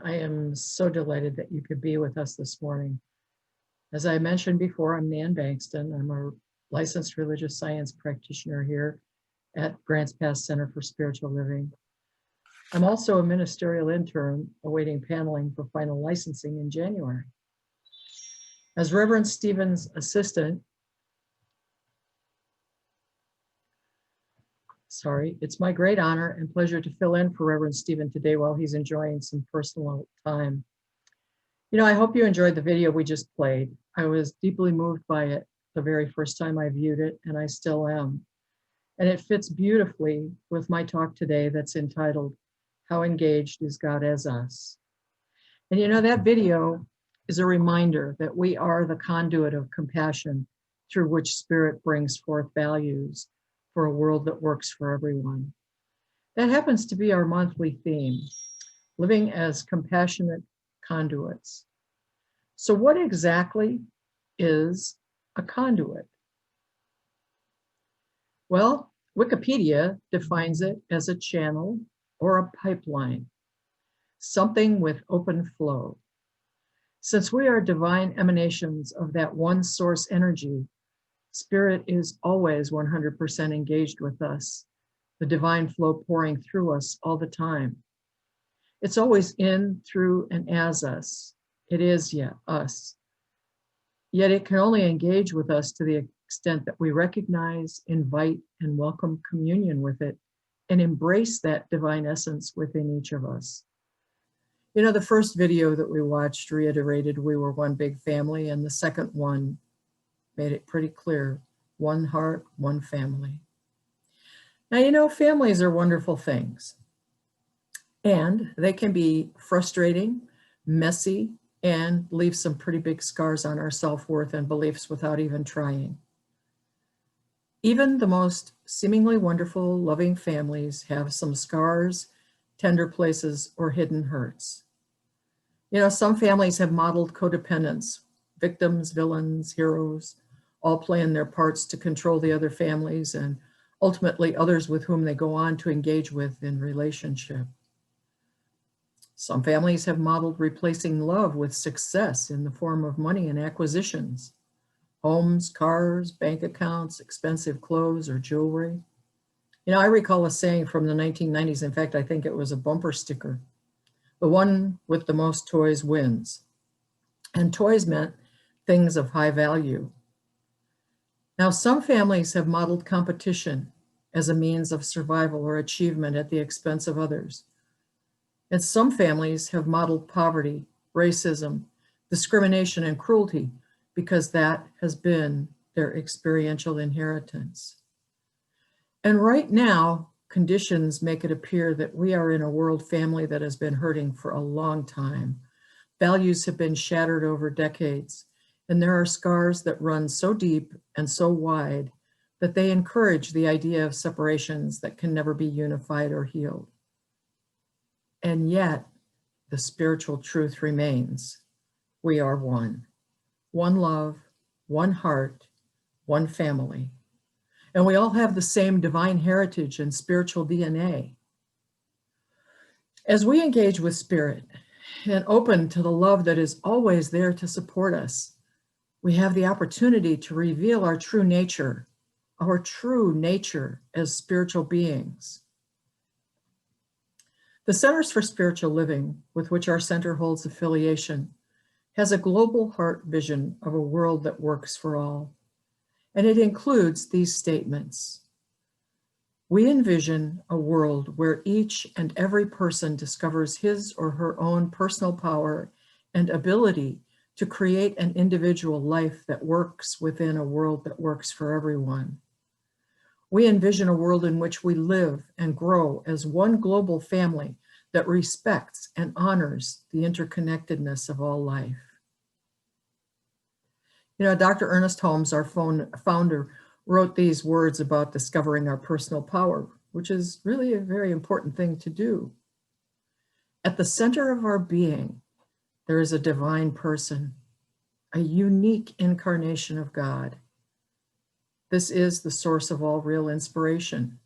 I am so delighted that you could be with us this morning. As I mentioned before, I'm Nan Bankston. I'm a licensed religious science practitioner here at Grants Pass Center for Spiritual Living. I'm also a ministerial intern awaiting paneling for final licensing in January. As Reverend Stephen's assistant, it's my great honor and pleasure to fill in for Reverend Stephen today while he's enjoying some personal time. I hope you enjoyed the video we just played. I was deeply moved by it the very first time I viewed it, and I still am. And it fits beautifully with my talk today that's entitled, How Engaged is God as Us? And that video is a reminder that we are the conduit of compassion through which Spirit brings forth values for a world that works for everyone. That happens to be our monthly theme, living as compassionate conduits. So what exactly is a conduit? Well, Wikipedia defines it as a channel or a pipeline, something with open flow. Since we are divine emanations of that one source energy, Spirit is always 100% engaged with us, the divine flow pouring through us all the time. It's always in, through, and as us. It is, us. Yet it can only engage with us to the extent that we recognize, invite, and welcome communion with it, and embrace that divine essence within each of us. The first video that we watched reiterated we were one big family, and the second one made it pretty clear, one heart, one family. Now, families are wonderful things, and they can be frustrating, messy, and leave some pretty big scars on our self-worth and beliefs without even trying. Even the most seemingly wonderful, loving families have some scars, tender places, or hidden hurts. Some families have modeled codependence. Victims, villains, heroes, all playing their parts to control the other families and ultimately others with whom they go on to engage with in relationship. Some families have modeled replacing love with success in the form of money and acquisitions, homes, cars, bank accounts, expensive clothes, or jewelry. I recall a saying from the 1990s. In fact, I think it was a bumper sticker. The one with the most toys wins. And toys meant things of high value. Now, some families have modeled competition as a means of survival or achievement at the expense of others. And some families have modeled poverty, racism, discrimination, and cruelty because that has been their experiential inheritance. And right now, conditions make it appear that we are in a world family that has been hurting for a long time. Values have been shattered over decades, and there are scars that run so deep and so wide that they encourage the idea of separations that can never be unified or healed. And yet, the spiritual truth remains. We are one love, one heart, one family. And we all have the same divine heritage and spiritual DNA. As we engage with Spirit and open to the love that is always there to support us, we have the opportunity to reveal our true nature as spiritual beings. The Centers for Spiritual Living, with which our center holds affiliation, has a global heart vision of a world that works for all. And it includes these statements. We envision a world where each and every person discovers his or her own personal power and ability to create an individual life that works within a world that works for everyone. We envision a world in which we live and grow as one global family that respects and honors the interconnectedness of all life. Dr. Ernest Holmes, our founder, wrote these words about discovering our personal power, which is really a very important thing to do. At the center of our being, there is a divine person, a unique incarnation of God. This is the source of all real inspiration.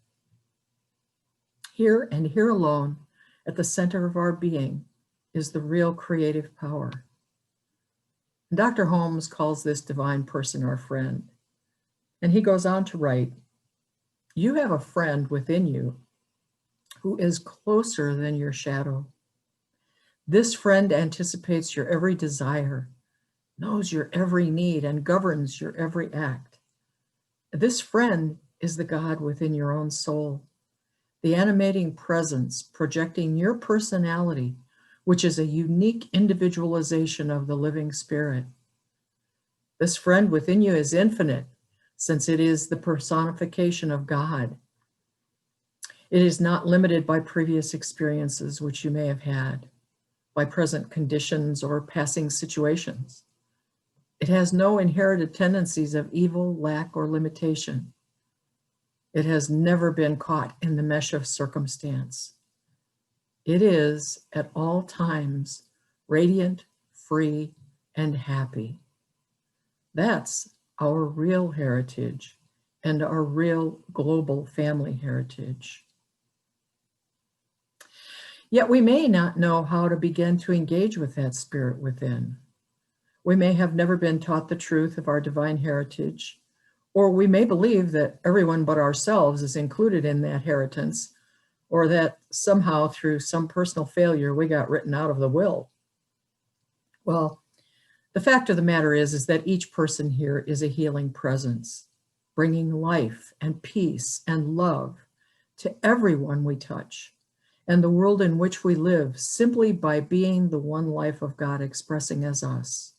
Here and here alone, at the center of our being, is the real creative power. And Dr. Holmes calls this divine person our friend. And he goes on to write, "You have a friend within you who is closer than your shadow. This friend anticipates your every desire, knows your every need, and governs your every act. This friend is the God within your own soul, the animating presence projecting your personality, which is a unique individualization of the living spirit. This friend within you is infinite, since it is the personification of God. It is not limited by previous experiences which you may have had, by present conditions or passing situations. It has no inherited tendencies of evil, lack, or limitation. It has never been caught in the mesh of circumstance. It is at all times radiant, free, and happy. That's our real heritage and our real global family heritage. Yet we may not know how to begin to engage with that spirit within. We may have never been taught the truth of our divine heritage, or we may believe that everyone but ourselves is included in that inheritance, or that somehow through some personal failure we got written out of the will. Well, the fact of the matter is that each person here is a healing presence, bringing life and peace and love to everyone we touch and the world in which we live, simply by being the one life of God expressing as us.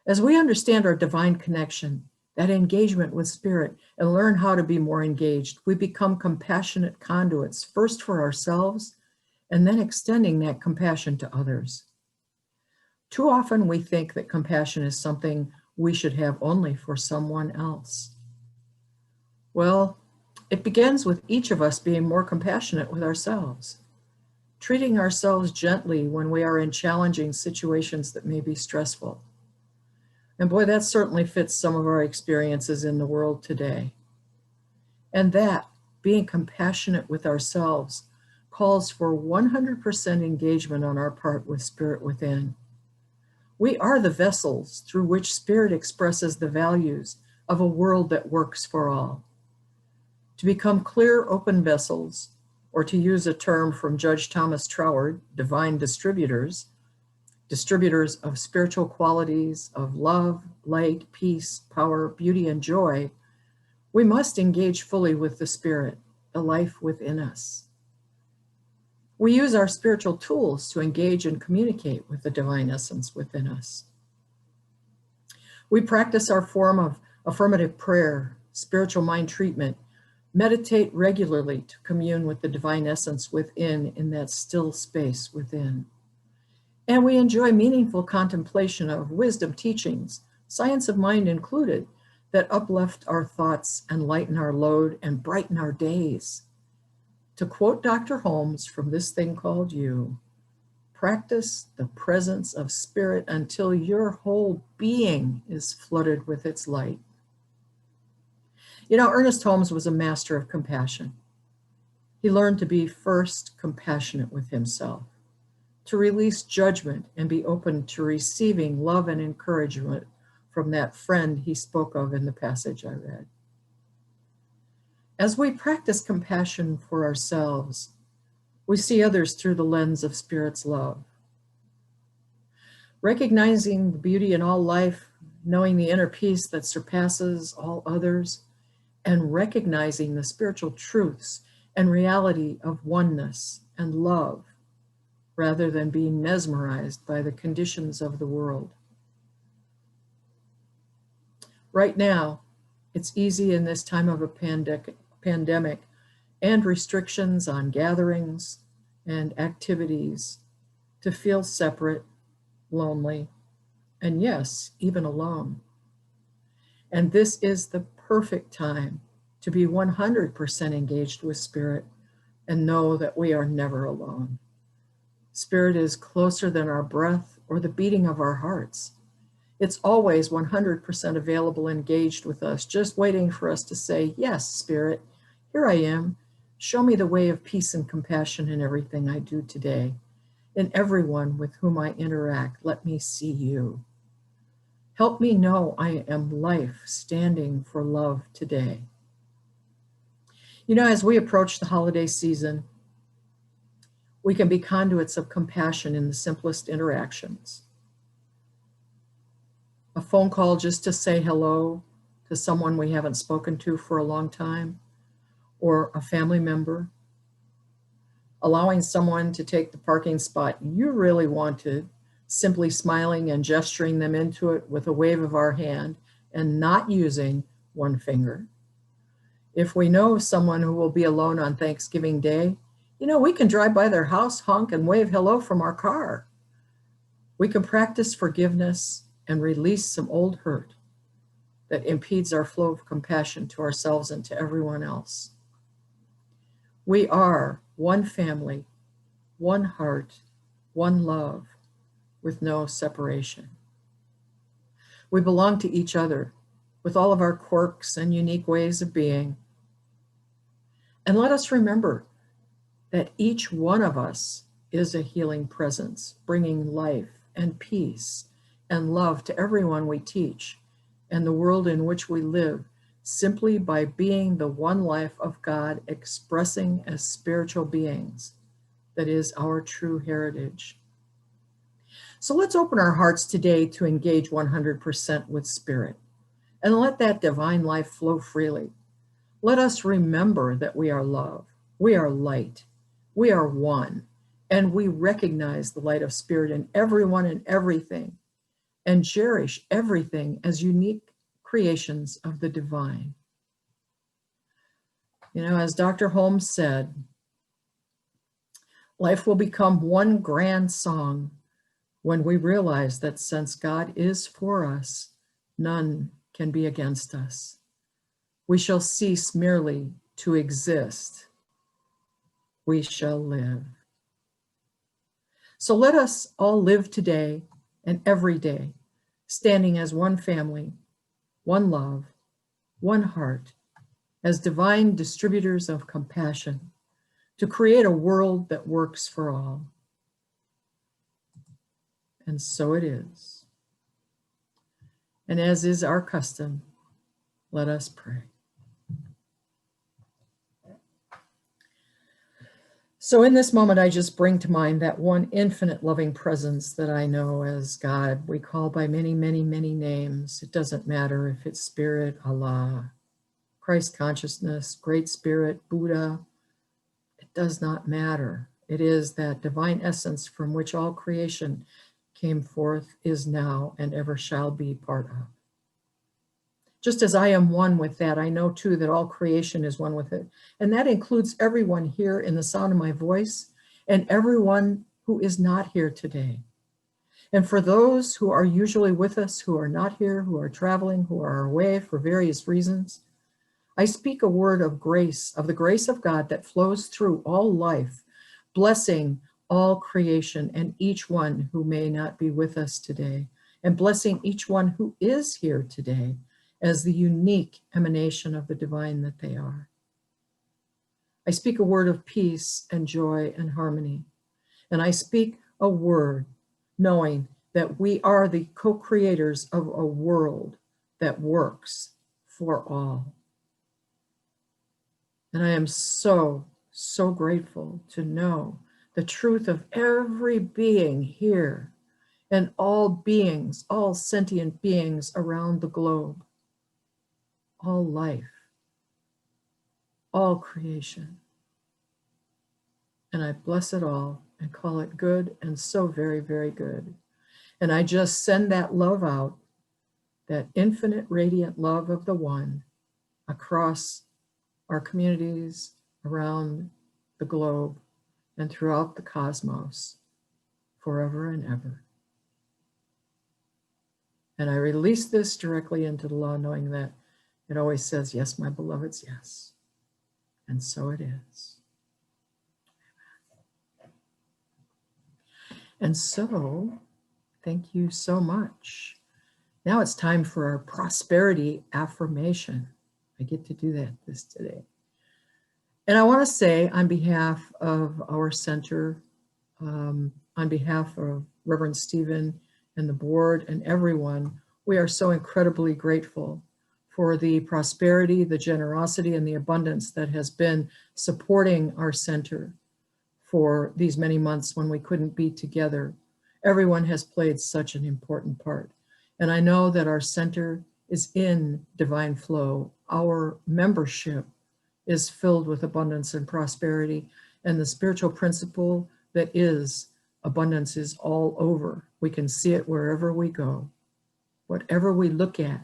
As we understand our divine connection, that engagement with spirit, and learn how to be more engaged, we become compassionate conduits, first for ourselves, and then extending that compassion to others. Too often we think that compassion is something we should have only for someone else. Well, it begins with each of us being more compassionate with ourselves, treating ourselves gently when we are in challenging situations that may be stressful. And boy, that certainly fits some of our experiences in the world today. And that, being compassionate with ourselves, calls for 100% engagement on our part with spirit within. We are the vessels through which spirit expresses the values of a world that works for all. To become clear, open vessels, or to use a term from Judge Thomas Troward, divine distributors of spiritual qualities of love, light, peace, power, beauty, and joy, we must engage fully with the spirit, the life within us. We use our spiritual tools to engage and communicate with the divine essence within us. We practice our form of affirmative prayer, spiritual mind treatment, meditate regularly to commune with the divine essence within in that still space within. And we enjoy meaningful contemplation of wisdom teachings, science of mind included, that uplift our thoughts and lighten our load and brighten our days. To quote Dr. Holmes from This Thing Called You, practice the presence of spirit until your whole being is flooded with its light. You know, Ernest Holmes was a master of compassion. He learned to be first compassionate with himself, to release judgment and be open to receiving love and encouragement from that friend he spoke of in the passage I read. As we practice compassion for ourselves, we see others through the lens of Spirit's love. Recognizing the beauty in all life, knowing the inner peace that surpasses all others, and recognizing the spiritual truths and reality of oneness and love, rather than being mesmerized by the conditions of the world. Right now, it's easy in this time of a pandemic and restrictions on gatherings and activities to feel separate, lonely, and yes, even alone. And this is the perfect time to be 100% engaged with Spirit and know that we are never alone. Spirit is closer than our breath or the beating of our hearts. It's always 100% available, engaged with us, just waiting for us to say, yes, Spirit, here I am. Show me the way of peace and compassion in everything I do today. In everyone with whom I interact, let me see you. Help me know I am life standing for love today. You know, as we approach the holiday season, we can be conduits of compassion in the simplest interactions. A phone call just to say hello to someone we haven't spoken to for a long time, or a family member. Allowing someone to take the parking spot you really wanted, simply smiling and gesturing them into it with a wave of our hand and not using one finger. If we know someone who will be alone on Thanksgiving Day, you know, we can drive by their house, honk, and wave hello from our car. We can practice forgiveness and release some old hurt that impedes our flow of compassion to ourselves and to everyone else. We are one family, one heart, one love, with no separation. We belong to each other with all of our quirks and unique ways of being. And let us remember that each one of us is a healing presence, bringing life and peace and love to everyone we teach and the world in which we live, simply by being the one life of God expressing as spiritual beings. That is our true heritage. So let's open our hearts today to engage 100% with Spirit and let that divine life flow freely. Let us remember that we are love, we are light, we are one, and we recognize the light of Spirit in everyone and everything, and cherish everything as unique creations of the divine. You know, as Dr. Holmes said, life will become one grand song when we realize that since God is for us, none can be against us. We shall cease merely to exist. We shall live. So let us all live today and every day, standing as one family, one love, one heart, as divine distributors of compassion, to create a world that works for all. And so it is. And as is our custom, let us pray. So in this moment, I just bring to mind that one infinite loving presence that I know as God. We call by many, many, many names. It doesn't matter if it's Spirit, Allah, Christ consciousness, Great Spirit, Buddha. It does not matter. It is that divine essence from which all creation came forth, is now, and ever shall be part of. Just as I am one with that, I know too that all creation is one with it. And that includes everyone here in the sound of my voice and everyone who is not here today. And for those who are usually with us, who are not here, who are traveling, who are away for various reasons, I speak a word of grace, of the grace of God that flows through all life, blessing all creation and each one who may not be with us today, and blessing each one who is here today as the unique emanation of the divine that they are. I speak a word of peace and joy and harmony, and I speak a word knowing that we are the co-creators of a world that works for all. And I am so, so grateful to know the truth of every being here and all beings, all sentient beings around the globe, all life, all creation. And I bless it all and call it good and so very, very good. And I just send that love out, that infinite radiant love of the one across our communities, around the globe, and throughout the cosmos, forever and ever. And I release this directly into the law, knowing that it always says, yes, my beloveds, yes. And so it is. And so, thank you so much. Now it's time for our prosperity affirmation. I get to do this today. And I want to say on behalf of our center, On behalf of Reverend Stephen and the board and everyone, we are so incredibly grateful for the prosperity, the generosity, and the abundance that has been supporting our center for these many months when we couldn't be together. Everyone has played such an important part. And I know that our center is in divine flow. Our membership is filled with abundance and prosperity, and the spiritual principle that is abundance is all over. We can see it wherever we go. Whatever we look at,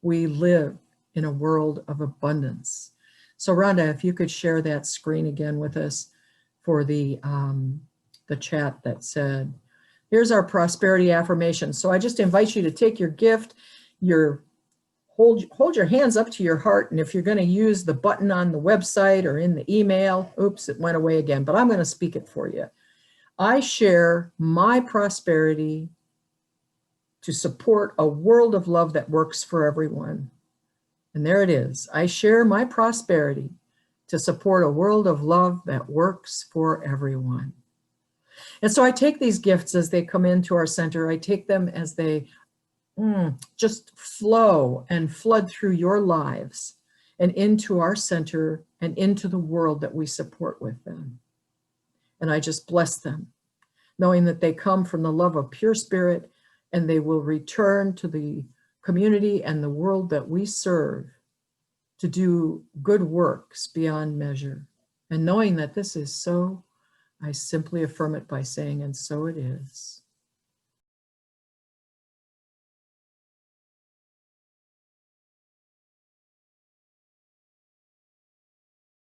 we live in a world of abundance. So Rhonda, if you could share that screen again with us for the chat that said, here's our prosperity affirmation. So I just invite you to take your gift, hold your hands up to your heart, and if you're going to use the button on the website or in the email, oops, it went away again, but I'm going to speak it for you. I share my prosperity to support a world of love that works for everyone. And there it is. I share my prosperity to support a world of love that works for everyone. And so I take these gifts as they come into our center. I take them as they just flow and flood through your lives and into our center and into the world that we support with them. And I just bless them, knowing that they come from the love of pure spirit and they will return to the community and the world that we serve to do good works beyond measure. And knowing that this is so, I simply affirm it by saying, and so it is.